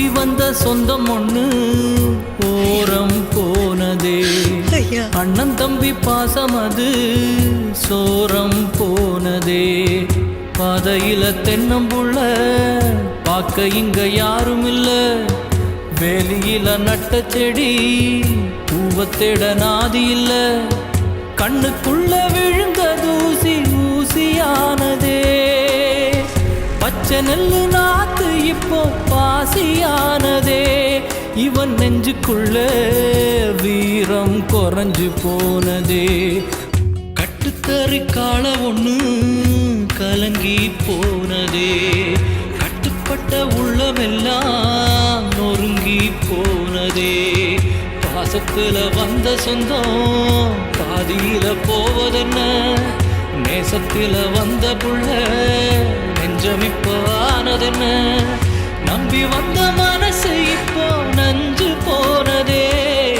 நம்பி வந்த சொந்தம் ஒண்ணு ஓரம் போனதே. அண்ணன் தம்பி பாசம் அது சோரம் போனதே. பாதையில தென்னம்புள்ள பார்க்க இங்க யாரும் இல்ல. வேலியில நட்ட செடி பூவத்தேட நாதி இல்ல. கண்ணுக்குள்ள விழுந்த தூசி ஊசியானதே. பச்சை நெல்லு நாத்து இப்போ பாசியானதே. இவன் நெஞ்சுக்குள்ள வீரம் குறைஞ்சு போனதே. கட்டுத்தறி கால ஒண்ணு கலங்கி போனதே. கட்டுப்பட்ட உள்ளமெல்லாம் நொறுங்கி போனதே. பாசத்துல வந்த சொந்தம் பாதியில போவதென்ன. நேசத்தில வந்த புள்ள நெஞ்சமிப்பானதென்ன. நம்பி வந்த மனசு இப்போ